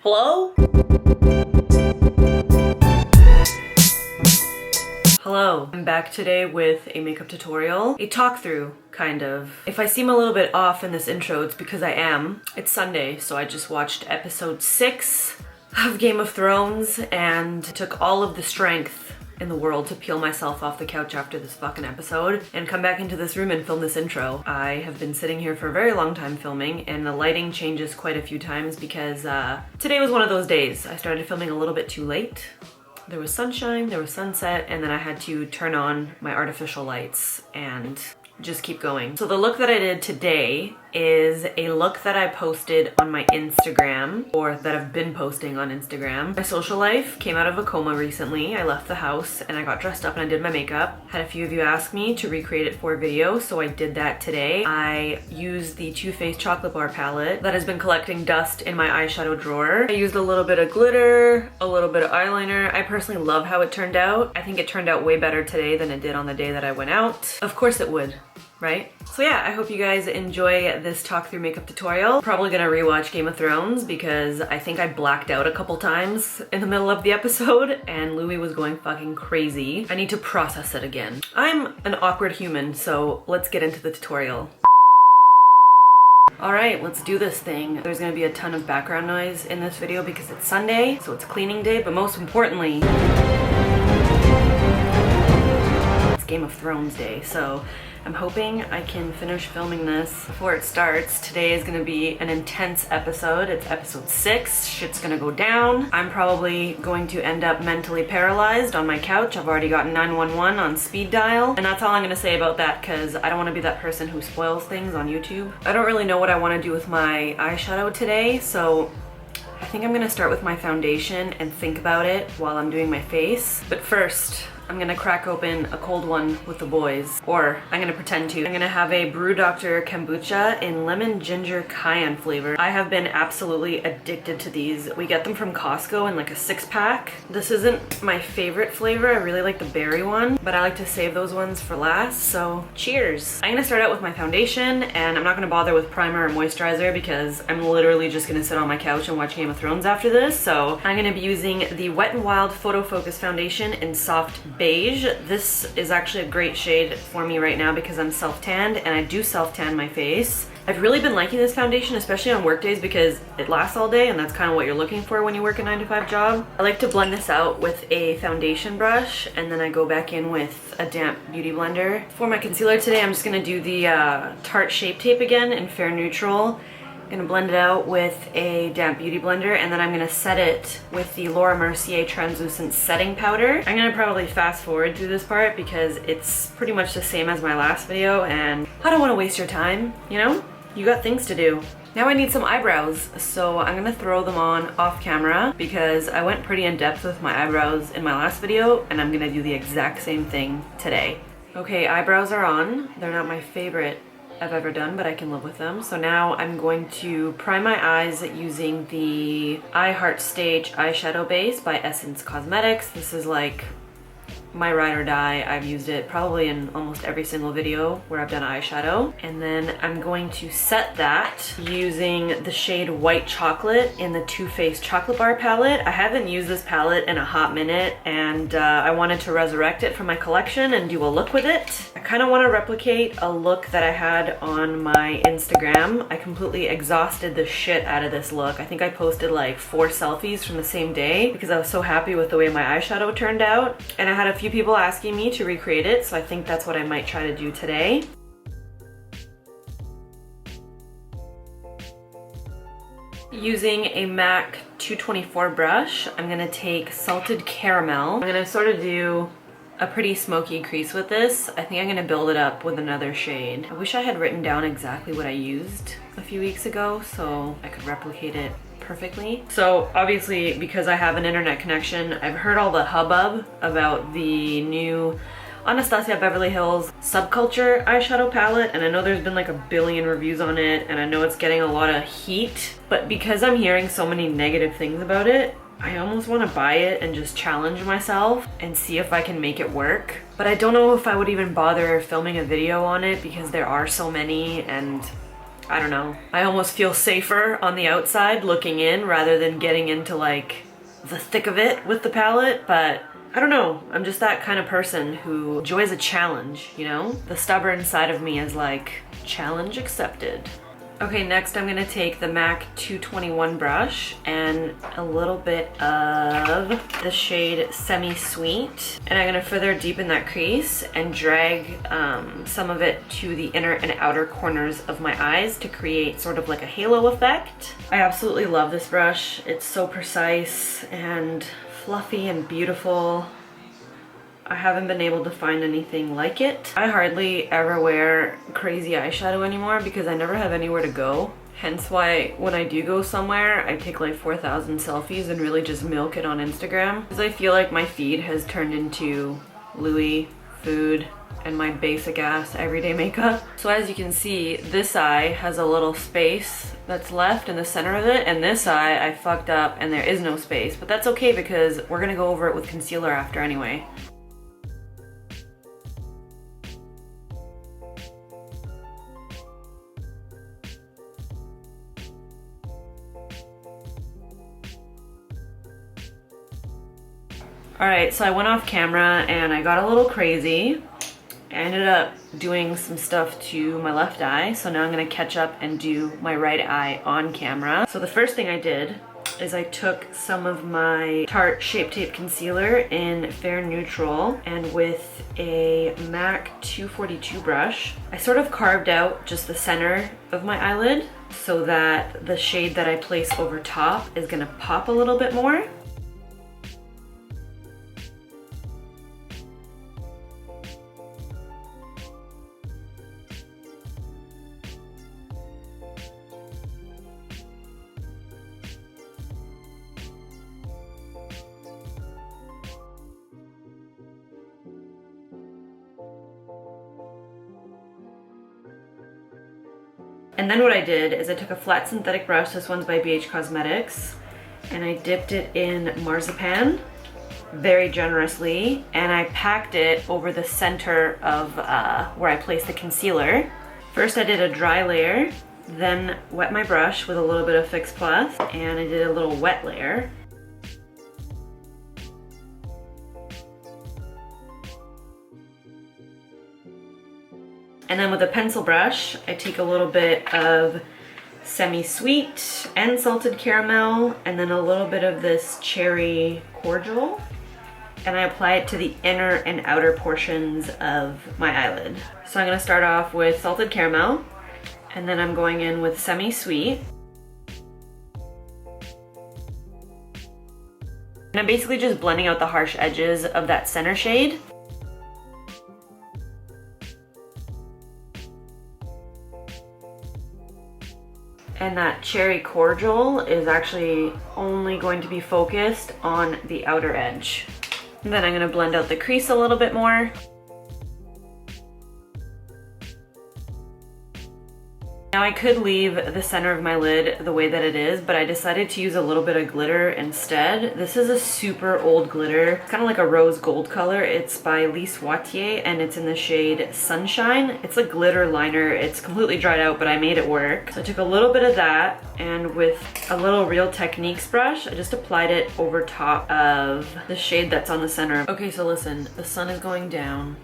Hello? Hello, I'm back today with a makeup tutorial, a talk through, kind of. If I seem a little bit off in this intro, it's because I am. It's Sunday, so I just watched episode 6 of Game of Thrones and took all of the strength in the world to peel myself off the couch after this fucking episode and come back into this room and film this intro. I have been sitting here for a very long time filming, and the lighting changes quite a few times because today was one of those days. I started filming a little bit too late. There was sunshine, there was sunset, and then I had to turn on my artificial lights and just keep going. So the look that I did today is a look that I posted on my Instagram, or that I've been posting on Instagram. My social life came out of a coma recently. I left the house and I got dressed up and I did my makeup. Had a few of you ask me to recreate it for a video, so I did that today. I used the Too Faced chocolate bar palette that has been collecting dust in my eyeshadow drawer. I used a little bit of glitter, a little bit of eyeliner. I personally love how it turned out. I think it turned out way better today than it did on the day that I went out. Of course it would, right? So yeah, I hope you guys enjoy this talk through makeup tutorial. Probably gonna rewatch Game of Thrones because I think I blacked out a couple times in the middle of the episode and Louis was going fucking crazy. I need to process it again. I'm an awkward human, so let's get into the tutorial. Alright, let's do this thing. There's gonna be a ton of background noise in this video because it's Sunday, so it's cleaning day, but most importantly, it's Game of Thrones day, so I'm hoping I can finish filming this before it starts. Today is gonna be an intense episode. It's episode 6. Shit's gonna go down. I'm probably going to end up mentally paralyzed on my couch. I've already got 911 on speed dial. And that's all I'm gonna say about that because I don't wanna be that person who spoils things on YouTube. I don't really know what I wanna do with my eyeshadow today, so I think I'm gonna start with my foundation and think about it while I'm doing my face. But first, I'm gonna crack open a cold one with the boys, or I'm gonna pretend to. I'm gonna have a Brew Doctor kombucha in lemon ginger cayenne flavor. I have been absolutely addicted to these. We get them from Costco in like a 6-pack. This isn't my favorite flavor. I really like the berry one, but I like to save those ones for last, so cheers. I'm gonna start out with my foundation, and I'm not gonna bother with primer or moisturizer because I'm literally just gonna sit on my couch and watch Game of Thrones after this, so I'm gonna be using the Wet n Wild Photofocus foundation in soft beige. This is actually a great shade for me right now because I'm self-tanned and I do self-tan my face. I've really been liking this foundation, especially on work days because it lasts all day and that's kind of what you're looking for when you work a 9-to-5 job. I like to blend this out with a foundation brush and then I go back in with a damp beauty blender. For my concealer today, I'm just gonna do the Tarte Shape Tape again in Fair Neutral. I'm gonna blend it out with a damp beauty blender and then I'm gonna set it with the Laura Mercier translucent setting powder. I'm gonna probably fast forward through this part because it's pretty much the same as my last video and I don't want to waste your time, you know? You got things to do. Now I need some eyebrows, so I'm gonna throw them on off camera because I went pretty in depth with my eyebrows in my last video and I'm gonna do the exact same thing today. Okay, eyebrows are on. They're not my favorite I've ever done, but I can live with them. So now I'm going to prime my eyes using the I Heart Stage eyeshadow base by Essence Cosmetics. This is like my ride or die. I've used it probably in almost every single video where I've done eyeshadow. And then I'm going to set that using the shade White Chocolate in the Too Faced chocolate bar palette. I haven't used this palette in a hot minute and I wanted to resurrect it from my collection and do a look with it. I kind of want to replicate a look that I had on my Instagram. I completely exhausted the shit out of this look. I think I posted like 4 selfies from the same day because I was so happy with the way my eyeshadow turned out. And I had a few people asking me to recreate it, so I think that's what I might try to do today. Using a MAC 224 brush, I'm gonna take Salted Caramel. I'm gonna sort of do a pretty smoky crease with this. I think I'm gonna build it up with another shade. I wish I had written down exactly what I used a few weeks ago so I could replicate it perfectly. So obviously because I have an internet connection, I've heard all the hubbub about the new Anastasia Beverly Hills Subculture eyeshadow palette, and I know there's been like a billion reviews on it and I know it's getting a lot of heat, but because I'm hearing so many negative things about it, I almost want to buy it and just challenge myself and see if I can make it work. But I don't know if I would even bother filming a video on it because there are so many and I don't know. I almost feel safer on the outside looking in rather than getting into like the thick of it with the palette, but I don't know. I'm just that kind of person who enjoys a challenge, you know? The stubborn side of me is like, challenge accepted. Okay, next I'm gonna take the MAC 221 brush and a little bit of the shade Semi-Sweet. And I'm gonna further deepen that crease and drag some of it to the inner and outer corners of my eyes to create sort of like a halo effect. I absolutely love this brush. It's so precise and fluffy and beautiful. I haven't been able to find anything like it. I hardly ever wear crazy eyeshadow anymore because I never have anywhere to go. Hence why when I do go somewhere, I take like 4,000 selfies and really just milk it on Instagram. Because I feel like my feed has turned into Louis, food, and my basic ass everyday makeup. So as you can see, this eye has a little space that's left in the center of it, and this eye I fucked up and there is no space. But that's okay because we're gonna go over it with concealer after anyway. Alright, so I went off camera and I got a little crazy. I ended up doing some stuff to my left eye, so now I'm gonna catch up and do my right eye on camera. So the first thing I did is I took some of my Tarte Shape Tape Concealer in Fair Neutral, and with a MAC 242 brush, I sort of carved out just the center of my eyelid so that the shade that I place over top is gonna pop a little bit more. And then what I did is I took a flat synthetic brush, this one's by Beige Cosmetics, and I dipped it in marzipan very generously, and I packed it over the center of where I placed the concealer. First I did a dry layer, then wet my brush with a little bit of Fix Plus, and I did a little wet layer. And then with a pencil brush, I take a little bit of Semi-Sweet and Salted Caramel, and then a little bit of this Cherry Cordial, and I apply it to the inner and outer portions of my eyelid. So I'm gonna start off with Salted Caramel, and then I'm going in with Semi-Sweet. And I'm basically just blending out the harsh edges of that center shade. And that Cherry Cordial is actually only going to be focused on the outer edge. And then I'm gonna blend out the crease a little bit more. Now I could leave the center of my lid the way that it is, but I decided to use a little bit of glitter instead. This is a super old glitter. It's kind of like a rose gold color. It's by Lise Watier and it's in the shade Sunshine. It's a glitter liner. It's completely dried out, but I made it work. So I took a little bit of that, and with a little Real Techniques brush, I just applied it over top of the shade that's on the center. Okay, so listen, the sun is going down.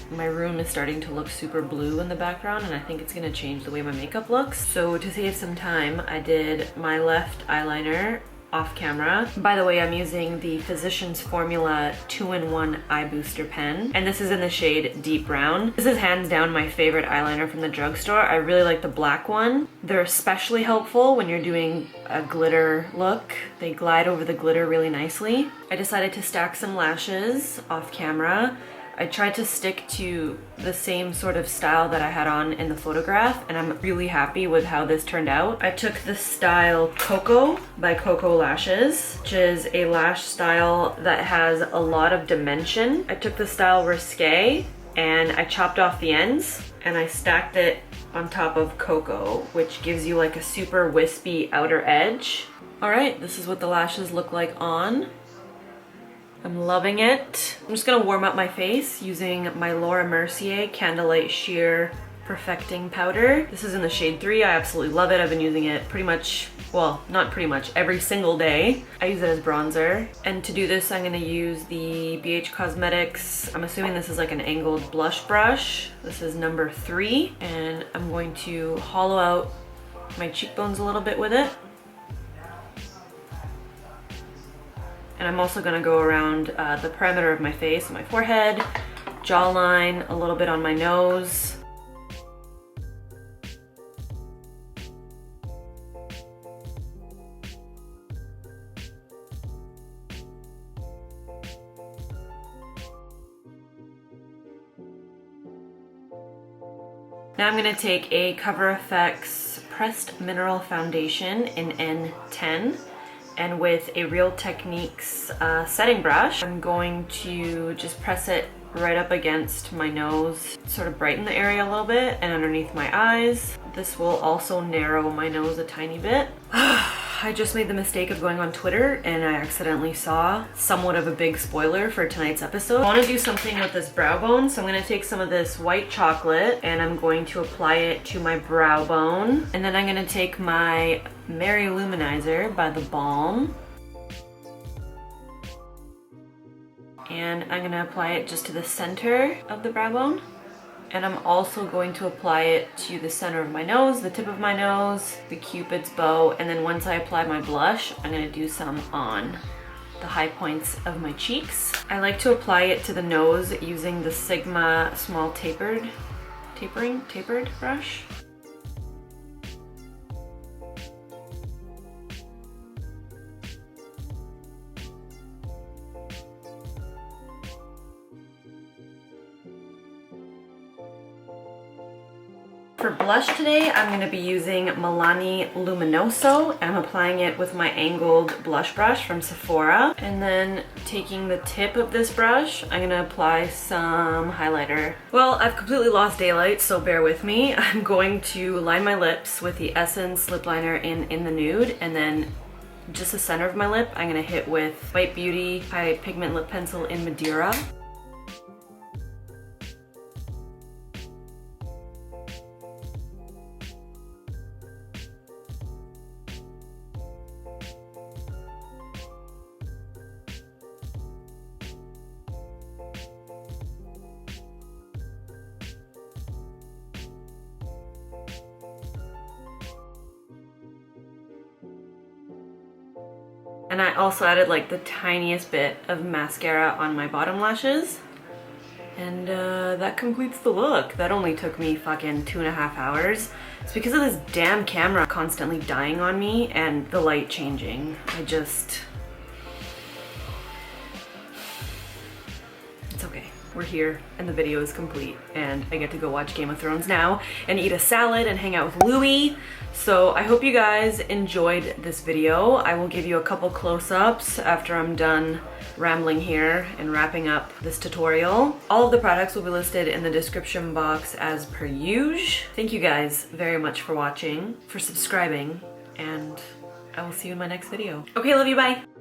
My room is starting to look super blue in the background, and I think it's gonna change the way my makeup looks. So to save some time, I did my left eyeliner off camera. By the way, I'm using the Physicians Formula 2-in-1 Eye Booster pen, and this is in the shade Deep Brown. This is hands down my favorite eyeliner from the drugstore. I really like the black one. They're especially helpful when you're doing a glitter look. They glide over the glitter really nicely. I decided to stack some lashes off camera. I tried to stick to the same sort of style that I had on in the photograph, and I'm really happy with how this turned out. I took the style Koko by Koko Lashes, which is a lash style that has a lot of dimension. I took the style Risque and I chopped off the ends and I stacked it on top of Koko, which gives you like a super wispy outer edge. All right, this is what the lashes look like on. I'm loving it. I'm just gonna warm up my face using my Laura Mercier Candlelight Sheer perfecting powder. This is in the shade 3. I absolutely love it. I've been using it pretty much, well, not pretty much, every single day. I use it as bronzer. And to do this, I'm gonna use the Beige Cosmetics. I'm assuming this is like an angled blush brush. This is number 3. And I'm going to hollow out my cheekbones a little bit with it. And I'm also gonna go around the perimeter of my face, my forehead, jawline, a little bit on my nose. Now I'm gonna take a Cover FX Pressed Mineral Foundation in N10, and with a Real Techniques setting brush, I'm going to just press it right up against my nose, sort of brighten the area a little bit, and underneath my eyes. This will also narrow my nose a tiny bit. I just made the mistake of going on Twitter and I accidentally saw somewhat of a big spoiler for tonight's episode. I want to do something with this brow bone, so I'm going to take some of this white chocolate and I'm going to apply it to my brow bone. And then I'm going to take my Mercier Luminizer by the Balm. And I'm going to apply it just to the center of the brow bone. And I'm also going to apply it to the center of my nose, the tip of my nose, the Cupid's bow, and then once I apply my blush, I'm gonna do some on the high points of my cheeks. I like to apply it to the nose using the Sigma small tapered brush. For blush today, I'm going to be using Milani Luminoso, and I'm applying it with my angled blush brush from Sephora. And then taking the tip of this brush, I'm going to apply some highlighter. Well, I've completely lost daylight, so bear with me. I'm going to line my lips with the Essence lip liner in the Nude, and then just the center of my lip, I'm going to hit with White Beauty High Pigment Lip Pencil in Madeira. And I also added like the tiniest bit of mascara on my bottom lashes. And that completes the look. That only took me fucking 2.5 hours. It's because of this damn camera constantly dying on me and the light changing. It's okay. We're here and the video is complete and I get to go watch Game of Thrones now and eat a salad and hang out with Louis. So I hope you guys enjoyed this video. I will give you a couple close-ups after I'm done rambling here and wrapping up this tutorial. All of the products will be listed in the description box as per usual. Thank you guys very much for watching, for subscribing, and I will see you in my next video. Okay, love you, bye!